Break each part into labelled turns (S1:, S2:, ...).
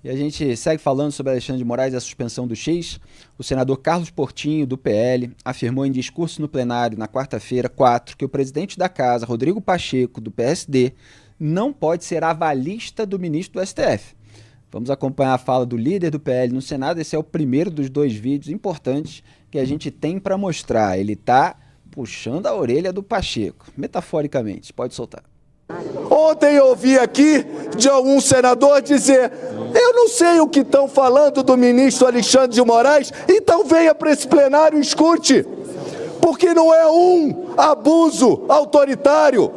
S1: E a gente segue falando sobre Alexandre de Moraes e a suspensão do X. O senador Carlos Portinho, do PL, afirmou em discurso no plenário na quarta-feira, 4, que o presidente da Casa, Rodrigo Pacheco, do PSD, não pode ser avalista do ministro do STF. Vamos acompanhar a fala do líder do PL no Senado. Esse é o primeiro dos 2 vídeos importantes que a gente tem para mostrar. Ele está puxando a orelha do Pacheco, metaforicamente. Pode soltar.
S2: Ontem eu ouvi aqui de algum senador dizer: eu não sei o que estão falando do ministro Alexandre de Moraes, então venha para esse plenário e escute, porque não é um abuso autoritário,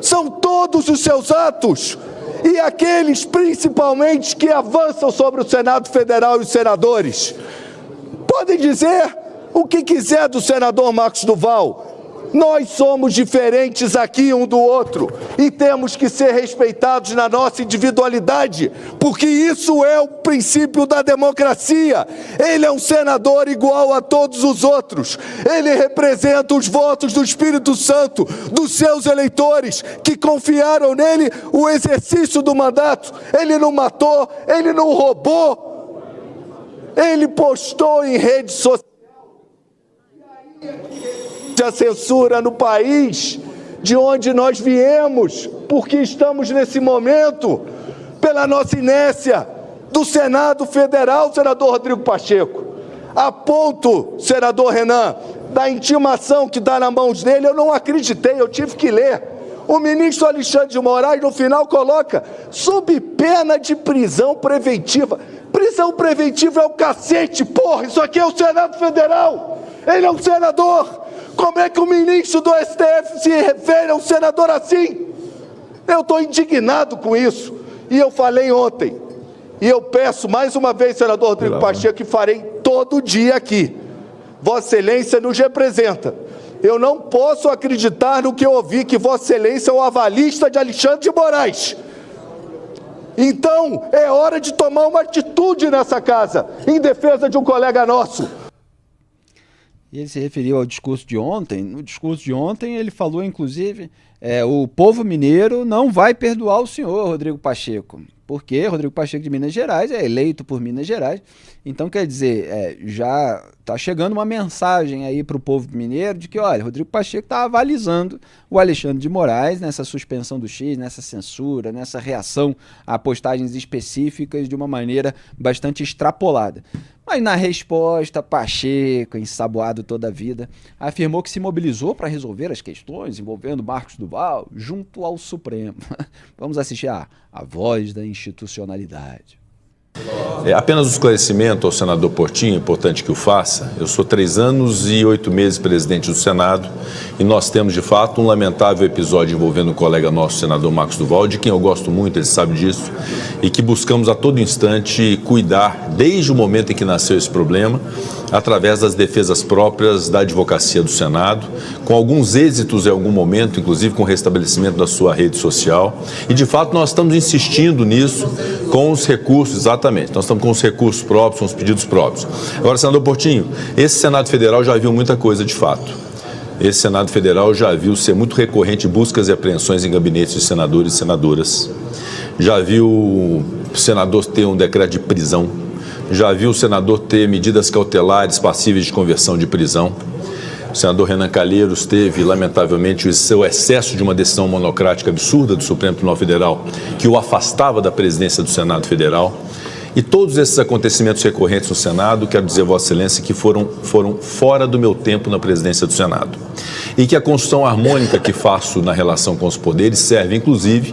S2: são todos os seus atos, e aqueles principalmente que avançam sobre o Senado Federal e os senadores. Podem dizer o que quiser do senador Marcos Duval. Nós somos diferentes aqui um do outro e temos que ser respeitados na nossa individualidade, porque isso é o princípio da democracia. Ele é um senador igual a todos os outros. Ele representa os votos do Espírito Santo, dos seus eleitores, que confiaram nele o exercício do mandato. Ele não matou, ele não roubou, ele postou em rede social. A censura no país de onde nós viemos, porque estamos nesse momento, pela nossa inércia do Senado Federal, senador Rodrigo Pacheco, a ponto, senador Renan, da intimação que dá nas mãos dele, eu não acreditei, eu tive que ler. O ministro Alexandre de Moraes, no final, coloca sob pena de prisão preventiva. Prisão preventiva é o cacete, porra, isso aqui é o Senado Federal, ele é um senador. Como é que o ministro do STF se refere a um senador assim? Eu estou indignado com isso. E eu falei ontem, e eu peço mais uma vez, senador Rodrigo Pacheco, que farei todo dia aqui. Vossa Excelência nos representa. Eu não posso acreditar no que eu ouvi, que Vossa Excelência é o avalista de Alexandre de Moraes. Então, é hora de tomar uma atitude nessa casa, em defesa de um colega nosso.
S1: E ele se referiu ao discurso de ontem. No discurso de ontem ele falou, inclusive, o povo mineiro não vai perdoar o senhor, Rodrigo Pacheco. Porque Rodrigo Pacheco de Minas Gerais é eleito por Minas Gerais. Então, quer dizer, já está chegando uma mensagem aí para o povo mineiro de que, olha, Rodrigo Pacheco está avalizando o Alexandre de Moraes nessa suspensão do X, nessa censura, nessa reação a postagens específicas de uma maneira bastante extrapolada. Mas na resposta, Pacheco, ensaboado toda a vida, afirmou que se mobilizou para resolver as questões envolvendo Marcos Duval junto ao Supremo. Vamos assistir a voz da institucionalidade.
S3: Apenas um esclarecimento ao senador Portinho, é importante que o faça. Eu sou 3 anos e 8 meses presidente do Senado e nós temos, de fato, um lamentável episódio envolvendo um colega nosso, o senador Marcos Duval, de quem eu gosto muito, ele sabe disso, e que buscamos a todo instante cuidar, desde o momento em que nasceu esse problema, através das defesas próprias da advocacia do Senado, com alguns êxitos em algum momento, inclusive com o restabelecimento da sua rede social. E, de fato, nós estamos insistindo nisso com os recursos, exatamente. Nós estamos com os recursos próprios, com os pedidos próprios. Agora, senador Portinho, esse Senado Federal já viu muita coisa de fato. Esse Senado Federal já viu ser muito recorrente buscas e apreensões em gabinetes de senadores e senadoras. Já viu o senador ter um decreto de prisão. Já viu o senador ter medidas cautelares passíveis de conversão de prisão. O senador Renan Calheiros teve, lamentavelmente, o seu excesso de uma decisão monocrática absurda do Supremo Tribunal Federal que o afastava da presidência do Senado Federal. E todos esses acontecimentos recorrentes no Senado, quero dizer, Vossa Excelência, que foram fora do meu tempo na presidência do Senado. E que a construção harmônica que faço na relação com os poderes serve, inclusive,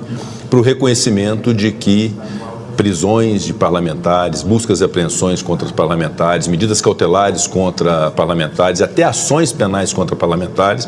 S3: para o reconhecimento de que prisões de parlamentares, buscas e apreensões contra os parlamentares, medidas cautelares contra parlamentares, até ações penais contra parlamentares,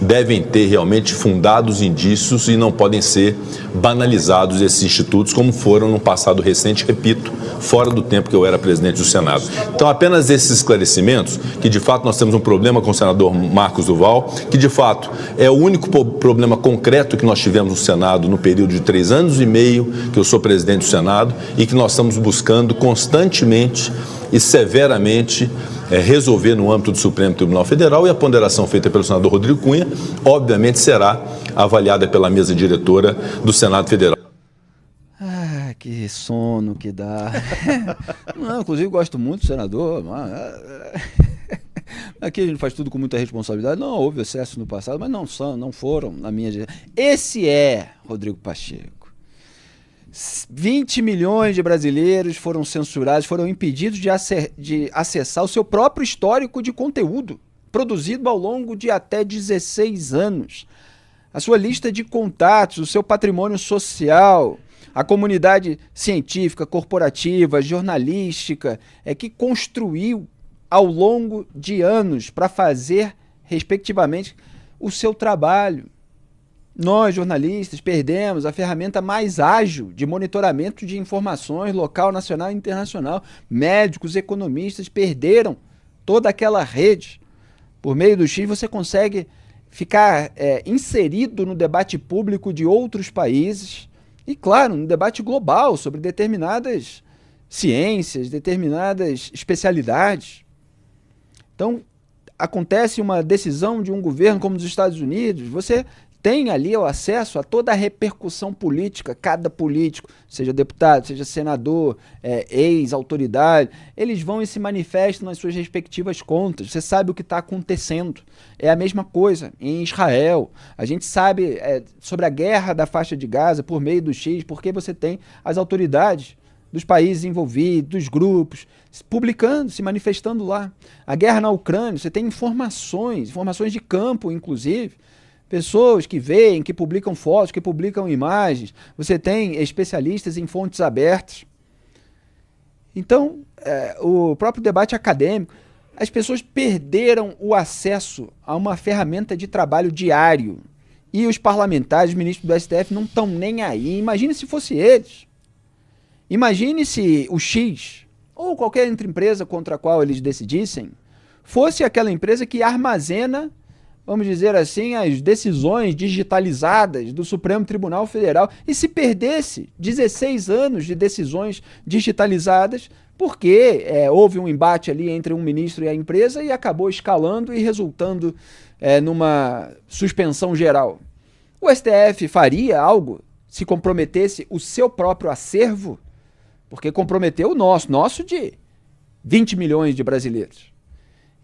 S3: devem ter realmente fundados indícios e não podem ser banalizados esses institutos como foram no passado recente, repito, fora do tempo que eu era presidente do Senado. Então, apenas esses esclarecimentos, que de fato nós temos um problema com o senador Marcos Duval, que de fato é o único problema concreto que nós tivemos no Senado no período de 3 anos e meio que eu sou presidente do Senado e que nós estamos buscando constantemente e severamente resolver no âmbito do Supremo Tribunal Federal, e a ponderação feita pelo senador Rodrigo Cunha, obviamente, será avaliada pela mesa diretora do Senado Federal.
S1: que sono que dá. Não, inclusive gosto muito do senador. Aqui a gente faz tudo com muita responsabilidade. Não houve excesso no passado, mas não foram na minha gestão. Esse é Rodrigo Pacheco. 20 milhões de brasileiros foram censurados, foram impedidos de acessar o seu próprio histórico de conteúdo, produzido ao longo de até 16 anos. A sua lista de contatos, o seu patrimônio social, a comunidade científica, corporativa, jornalística, que construiu ao longo de anos para fazer, respectivamente, o seu trabalho. Nós, jornalistas, perdemos a ferramenta mais ágil de monitoramento de informações local, nacional e internacional. Médicos, economistas perderam toda aquela rede. Por meio do X, você consegue ficar inserido no debate público de outros países e, claro, no debate global sobre determinadas ciências, determinadas especialidades. Então, acontece uma decisão de um governo como dos Estados Unidos, você tem ali o acesso a toda a repercussão política, cada político, seja deputado, seja senador, ex-autoridade, eles vão e se manifestam nas suas respectivas contas, você sabe o que está acontecendo. É a mesma coisa em Israel, a gente sabe sobre a guerra da faixa de Gaza por meio do X, porque você tem as autoridades dos países envolvidos, dos grupos, publicando, se manifestando lá. A guerra na Ucrânia, você tem informações de campo, inclusive, pessoas que veem, que publicam fotos, que publicam imagens. Você tem especialistas em fontes abertas. Então, o próprio debate acadêmico, as pessoas perderam o acesso a uma ferramenta de trabalho diário. E os parlamentares, os ministros do STF não estão nem aí. Imagine se fosse eles. Imagine se o X, ou qualquer outra empresa contra a qual eles decidissem, fosse aquela empresa que armazena, vamos dizer assim, as decisões digitalizadas do Supremo Tribunal Federal e se perdesse 16 anos de decisões digitalizadas porque houve um embate ali entre um ministro e a empresa e acabou escalando e resultando numa suspensão geral. O STF faria algo se comprometesse o seu próprio acervo? Porque comprometeu o nosso de 20 milhões de brasileiros.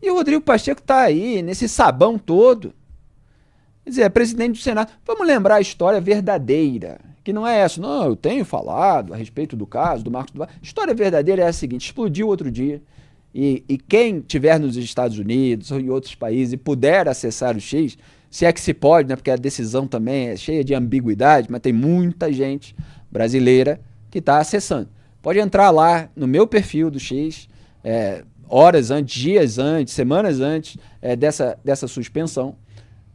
S1: E o Rodrigo Pacheco está aí, nesse sabão todo. Quer dizer, é presidente do Senado. Vamos lembrar a história verdadeira, que não é essa. Não, eu tenho falado a respeito do caso, do Marcos do Vale. A história verdadeira é a seguinte, explodiu outro dia, e quem estiver nos Estados Unidos ou em outros países e puder acessar o X, se é que se pode, né, porque a decisão também é cheia de ambiguidade, mas tem muita gente brasileira que está acessando. Pode entrar lá no meu perfil do X, horas antes, dias antes, semanas antes dessa suspensão,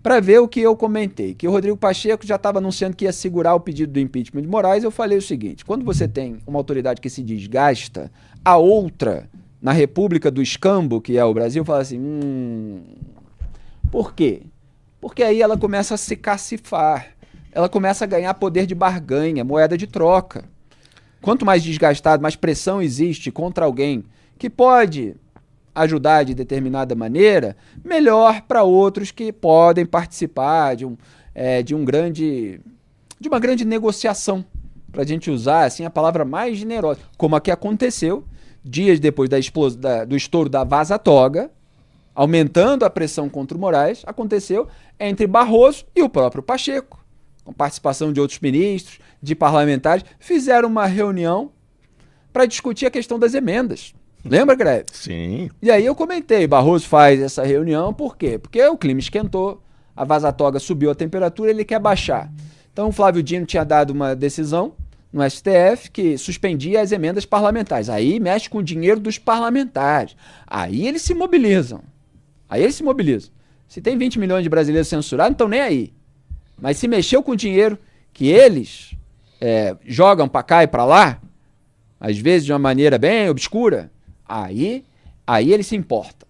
S1: para ver o que eu comentei. Que o Rodrigo Pacheco já estava anunciando que ia segurar o pedido do impeachment de Moraes. Eu falei o seguinte, quando você tem uma autoridade que se desgasta, a outra, na República do Escambo, que é o Brasil, fala assim, por quê? Porque aí ela começa a se cacifar, ela começa a ganhar poder de barganha, moeda de troca. Quanto mais desgastado, mais pressão existe contra alguém que pode ajudar de determinada maneira, melhor para outros que podem participar de uma grande negociação, para a gente usar assim, a palavra mais generosa, como a que aconteceu dias depois do estouro da Vaza Toga, aumentando a pressão contra o Moraes, aconteceu entre Barroso e o próprio Pacheco, com participação de outros ministros, de parlamentares, fizeram uma reunião para discutir a questão das emendas. Lembra, Greve?
S3: Sim.
S1: E aí eu comentei, Barroso faz essa reunião, por quê? Porque o clima esquentou, a Vaza Toga subiu a temperatura, ele quer baixar. Então o Flávio Dino tinha dado uma decisão no STF que suspendia as emendas parlamentares. Aí mexe com o dinheiro dos parlamentares. Aí eles se mobilizam. Se tem 20 milhões de brasileiros censurados, não estão nem aí. Mas se mexeu com o dinheiro que eles jogam para cá e para lá, às vezes de uma maneira bem obscura, aí eles se importam.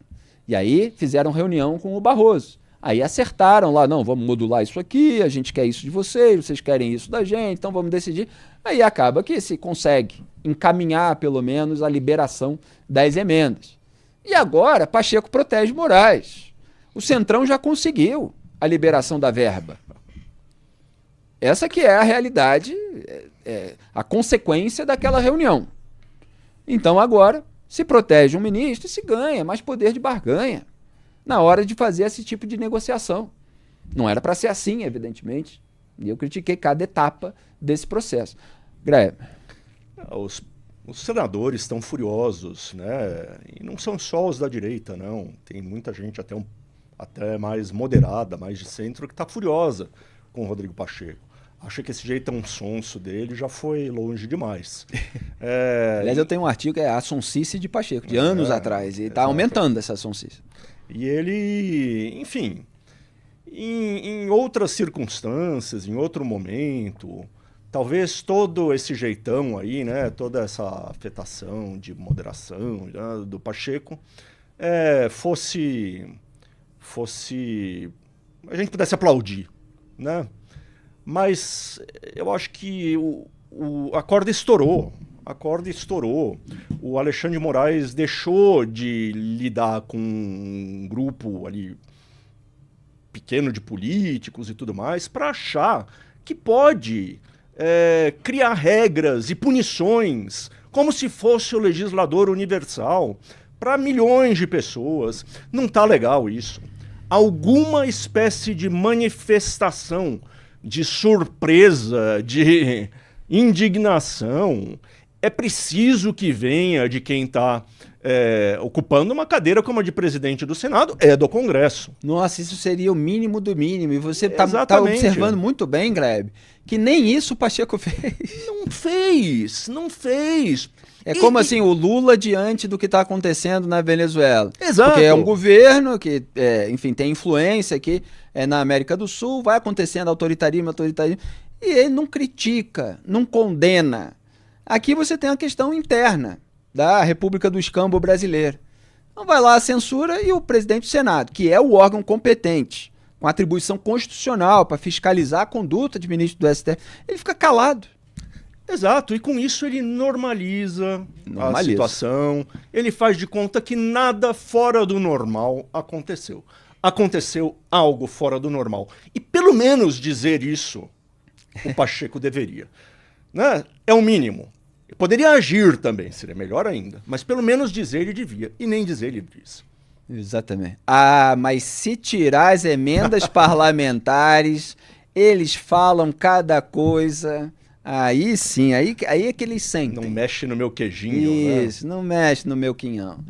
S1: E aí fizeram reunião com o Barroso. Aí acertaram lá, não, vamos modular isso aqui, a gente quer isso de vocês querem isso da gente, então vamos decidir. Aí acaba que se consegue encaminhar, pelo menos, a liberação das emendas. E agora, Pacheco protege Moraes. O Centrão já conseguiu a liberação da verba. Essa que é a realidade, a consequência daquela reunião. Então agora se protege um ministro e se ganha mais poder de barganha na hora de fazer esse tipo de negociação. Não era para ser assim, evidentemente. E eu critiquei cada etapa desse processo. Greve.
S4: Os senadores estão furiosos, né? E não são só os da direita, não. Tem muita gente até mais moderada, mais de centro, que está furiosa com o Rodrigo Pacheco. Acho que esse jeitão sonso dele já foi longe demais.
S1: Aliás, eu tenho um artigo que é a sonsice de Pacheco, de anos atrás, e está aumentando essa sonsice.
S4: E ele, enfim, em outras circunstâncias, em outro momento, talvez todo esse jeitão aí, né, toda essa afetação de moderação, né, do Pacheco, fosse a gente pudesse aplaudir, né? Mas eu acho que a corda estourou. A corda estourou. O Alexandre de Moraes deixou de lidar com um grupo ali pequeno de políticos e tudo mais para achar que pode criar regras e punições como se fosse o legislador universal para milhões de pessoas. Não está legal isso. Alguma espécie de manifestação de surpresa, de indignação, é preciso que venha de quem está ocupando uma cadeira como a de presidente do Senado, do Congresso.
S1: Nossa, isso seria o mínimo do mínimo. E você está observando muito bem, Grebe, que nem isso o Pacheco fez.
S4: Não fez.
S1: É como assim, o Lula diante do que está acontecendo na Venezuela.
S4: Exato.
S1: Porque é um governo que, enfim, tem influência aqui na América do Sul, vai acontecendo autoritarismo, e ele não critica, não condena. Aqui você tem uma questão interna da República do Escambo brasileira. Então vai lá a censura e o presidente do Senado, que é o órgão competente, com atribuição constitucional para fiscalizar a conduta de ministro do STF, ele fica calado.
S4: Exato, e com isso ele normaliza a situação, ele faz de conta que nada fora do normal aconteceu. Aconteceu algo fora do normal. E pelo menos dizer isso, o Pacheco deveria. Né? É o mínimo. Poderia agir também, seria melhor ainda. Mas pelo menos dizer ele devia. E nem dizer ele diz.
S1: Exatamente. Mas se tirar as emendas parlamentares, eles falam cada coisa... Aí sim, aí é que eles sentem.
S4: Não mexe no meu queijinho.
S1: Isso, né? Não mexe no meu quinhão.